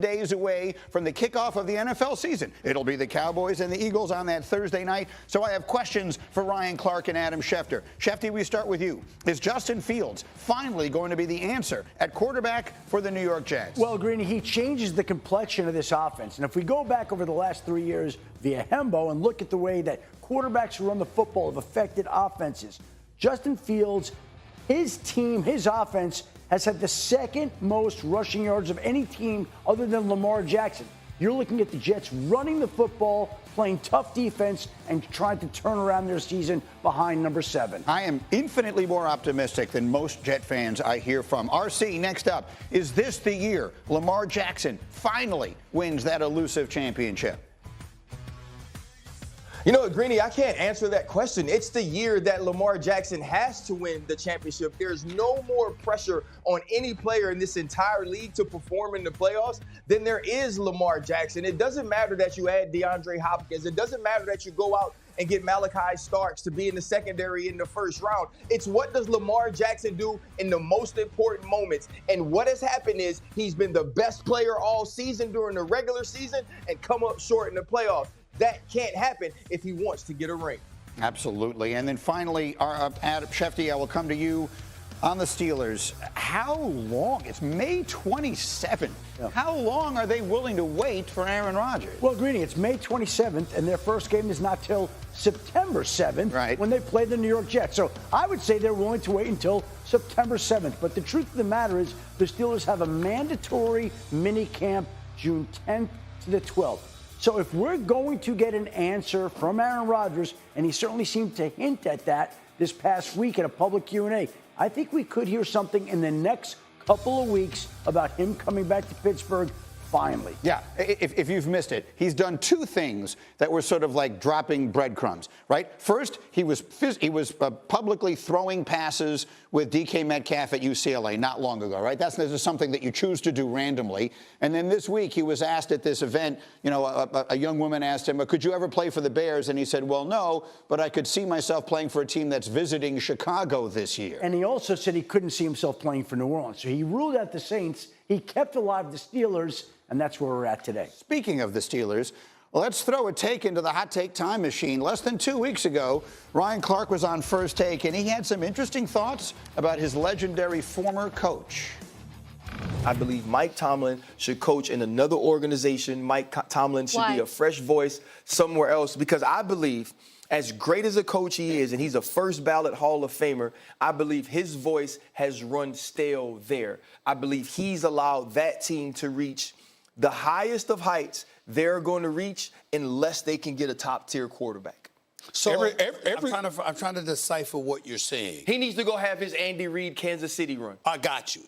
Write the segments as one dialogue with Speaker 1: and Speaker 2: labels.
Speaker 1: days away from the kickoff of the NFL season. It'll be the Cowboys and the Eagles on that Thursday night. So I have questions for Ryan Clark and Adam Schefter. Shefty, we start with you. Is Justin Fields finally going to be the answer at quarterback for the New York Jets?
Speaker 2: Well, Greeny, he changes the complexion of this offense. And if we go back over the last 3 years via Hembo and look at the way that quarterbacks who run the football have affected offenses, Justin Fields, his team, his offense has had the second most rushing yards of any team other than Lamar Jackson. You're looking at the Jets running the football, playing tough defense, and trying to turn around their season behind number 7.
Speaker 1: I am infinitely more optimistic than most Jet fans I hear from. RC, next up, is this the year Lamar Jackson finally wins that elusive championship?
Speaker 3: You know what, Greeny, I can't answer that question. It's the year that Lamar Jackson has to win the championship. There's no more pressure on any player in this entire league to perform in the playoffs than there is Lamar Jackson. It doesn't matter that you add DeAndre Hopkins. It doesn't matter that you go out and get Malachi Starks to be in the secondary in the first round. It's what does Lamar Jackson do in the most important moments. And what has happened is he's been the best player all season during the regular season and come up short in the playoffs. That can't happen if he wants to get a ring.
Speaker 1: Absolutely. And then finally, Adam Schefter, I will come to you on the Steelers. How long? It's May 27th. Yeah. How long are they willing to wait for Aaron Rodgers?
Speaker 2: Well, Greeny, it's May 27th, and their first game is not till September 7th when they play the New York Jets. So I would say they're willing to wait until September 7th. But the truth of the matter is the Steelers have a mandatory mini camp June 10th to the 12th. So if we're going to get an answer from Aaron Rodgers, and he certainly seemed to hint at that this past week in a public Q&A, I think we could hear something in the next couple of weeks about him coming back to Pittsburgh finally.
Speaker 1: Yeah, if you've missed it, he's done two things that were sort of like dropping breadcrumbs, right? First, he was publicly throwing passes with DK Metcalf at UCLA not long ago, right? That's something that you choose to do randomly. And then this week, he was asked at this event, you know, a young woman asked him, could you ever play for the Bears? And he said, well, no, but I could see myself playing for a team that's visiting Chicago this year.
Speaker 2: And he also said he couldn't see himself playing for New Orleans. So he ruled out the Saints. He kept alive the Steelers, and that's where we're at today.
Speaker 1: Speaking of the Steelers, let's throw a take into the hot take time machine. Less than 2 weeks ago, Ryan Clark was on First Take, and he had some interesting thoughts about his legendary former coach.
Speaker 3: I believe Mike Tomlin should coach in another organization. Mike Tomlin should be a fresh voice somewhere else, because I believe as great as a coach he is, and he's a first ballot Hall of Famer, I believe his voice has run stale there. I believe he's allowed that team to reach the highest of heights they're going to reach unless they can get a top-tier quarterback.
Speaker 4: So I'm trying to decipher what you're saying.
Speaker 3: He needs to go have his Andy Reid Kansas City run.
Speaker 4: I got you.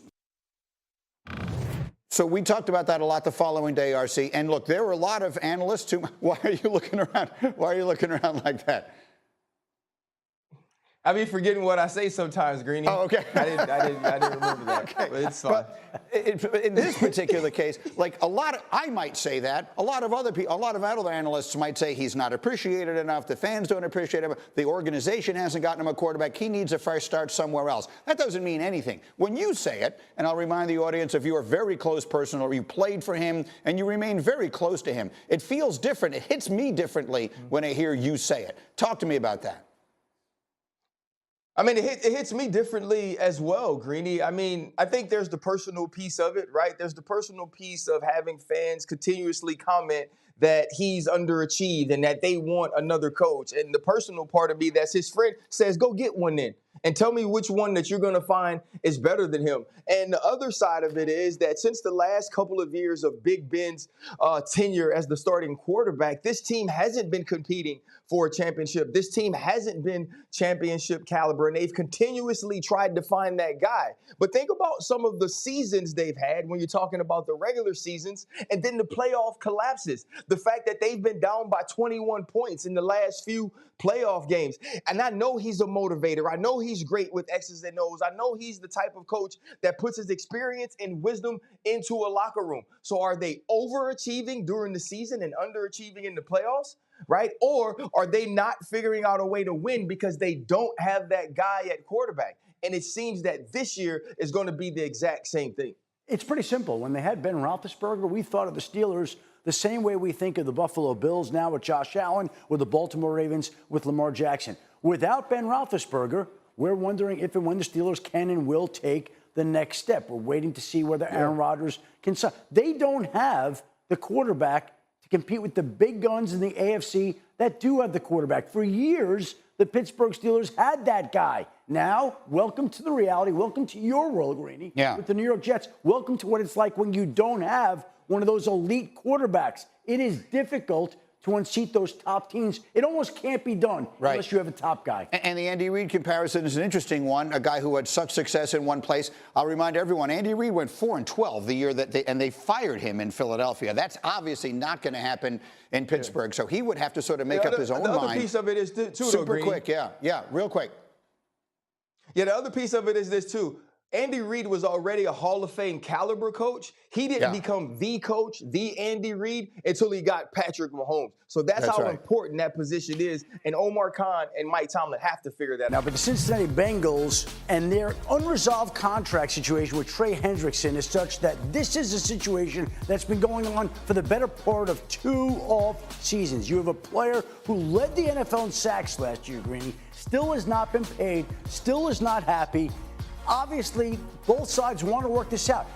Speaker 1: So we talked about that a lot the following day, RC. And look, there were a lot of analysts who, why are you looking around? Why are you looking around like that?
Speaker 3: I be forgetting what I say sometimes, Greeny.
Speaker 1: Oh, okay.
Speaker 3: I didn't remember that. Okay. But it's fine.
Speaker 1: But in this particular case, like I might say that. A lot of other people, a lot of other analysts might say he's not appreciated enough. The fans don't appreciate him. The organization hasn't gotten him a quarterback. He needs a fresh start somewhere else. That doesn't mean anything. When you say it, and I'll remind the audience, if you are very close person or you played for him and you remain very close to him, it feels different. It hits me differently when I hear you say it. Talk to me about that.
Speaker 3: I mean, it hits me differently as well, Greeny. I mean, I think there's the personal piece of it, right? There's the personal piece of having fans continuously comment that he's underachieved and that they want another coach. And the personal part of me that's his friend says, go get one then. And tell me which one that you're going to find is better than him. And the other side of it is that since the last couple of years of Big Ben's tenure as the starting quarterback, this team hasn't been competing for a championship. This team hasn't been championship caliber, and they've continuously tried to find that guy. But think about some of the seasons they've had when you're talking about the regular seasons and then the playoff collapses. The fact that they've been down by 21 points in the last few playoff games. And I know he's a motivator. I know he's great with X's and O's. I know he's the type of coach that puts his experience and wisdom into a locker room. So are they overachieving during the season and underachieving in the playoffs? Right? Or are they not figuring out a way to win because they don't have that guy at quarterback? And it seems that this year is going to be the exact same thing.
Speaker 2: It's pretty simple. When they had Ben Roethlisberger, we thought of the Steelers the same way we think of the Buffalo Bills now with Josh Allen, with the Baltimore Ravens, with Lamar Jackson. Without Ben Roethlisberger, we're wondering if and when the Steelers can and will take the next step. We're waiting to see whether Aaron Rodgers can. They don't have the quarterback to compete with the big guns in the AFC that do have the quarterback. For years, the Pittsburgh Steelers had that guy. Now, welcome to the reality. Welcome to your world, Greeny, with the New York Jets. Welcome to what it's like when you don't have one of those elite quarterbacks. It is difficult to unseat those top teams. It almost can't be done unless you have a top guy.
Speaker 1: And the Andy Reid comparison is an interesting one, a guy who had such success in one place. I'll remind everyone, Andy Reid went 4-12 the year that they fired him in Philadelphia. That's obviously not going to happen in Pittsburgh. So he would have to sort of make up his own mind.
Speaker 3: The other piece of it is, too,
Speaker 1: super quick, real quick.
Speaker 3: Yeah, the other piece of it is this, too. Andy Reid was already a Hall of Fame caliber coach. He didn't become the coach, the Andy Reid, until he got Patrick Mahomes. So that's how important that position is. And Omar Khan and Mike Tomlin have to figure that out.
Speaker 2: But the Cincinnati Bengals and their unresolved contract situation with Trey Hendrickson is such that this is a situation that's been going on for the better part of 2 off seasons. You have a player who led the NFL in sacks last year, Greeny, still has not been paid, still is not happy. Obviously, both sides want to work this out.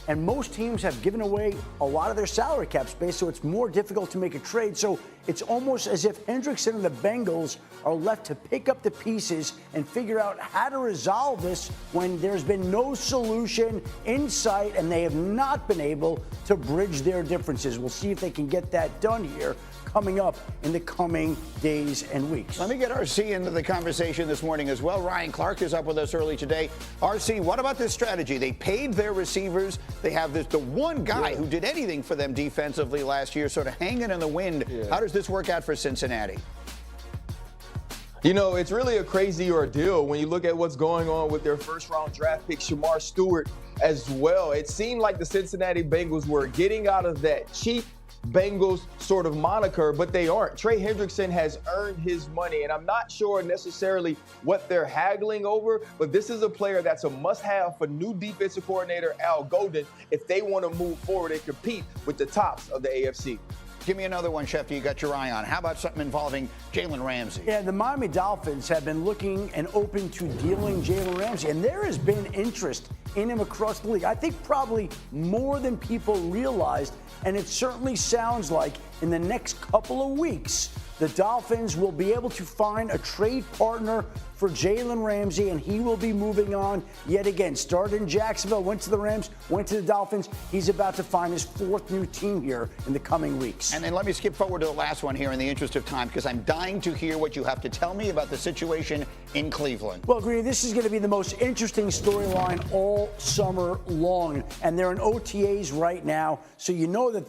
Speaker 2: And most teams have given away a lot of their salary cap space, so it's more difficult to make a trade. So it's almost as if Hendrickson and the Bengals are left to pick up the pieces and figure out how to resolve this when there's been no solution in sight and they have not been able to bridge their differences. We'll see if they can get that done here coming up in the coming days and weeks.
Speaker 1: Let me get RC into the conversation this morning as well. Ryan Clark is up with us early today. RC, what about this strategy? They paid their receivers. They have the one guy who did anything for them defensively last year, sort of hanging in the wind. How does this work out for Cincinnati?
Speaker 3: You know, it's really a crazy ordeal when you look at what's going on with their first-round draft pick, Shamar Stewart, as well. It seemed like the Cincinnati Bengals were getting out of that cheap Bengals sort of moniker, but they aren't. Trey Hendrickson has earned his money, and I'm not sure necessarily what they're haggling over, but this is a player that's a must-have for new defensive coordinator Al Golden if they want to move forward and compete with the tops of the AFC.
Speaker 1: Give me another one, Chef, you got your eye on. How about something involving Jalen Ramsey?
Speaker 2: Yeah, the Miami Dolphins have been looking and open to dealing Jalen Ramsey, and there has been interest in him across the league. I think probably more than people realized, and it certainly sounds like in the next couple of weeks, the Dolphins will be able to find a trade partner for Jalen Ramsey, and he will be moving on yet again. Started in Jacksonville, went to the Rams, went to the Dolphins. He's about to find his 4th new team here in the coming weeks.
Speaker 1: And then let me skip forward to the last one here in the interest of time, because I'm dying to hear what you have to tell me about the situation in Cleveland.
Speaker 2: Well, Greeny, this is going to be the most interesting storyline all summer long, and they're in OTAs right now, so you know that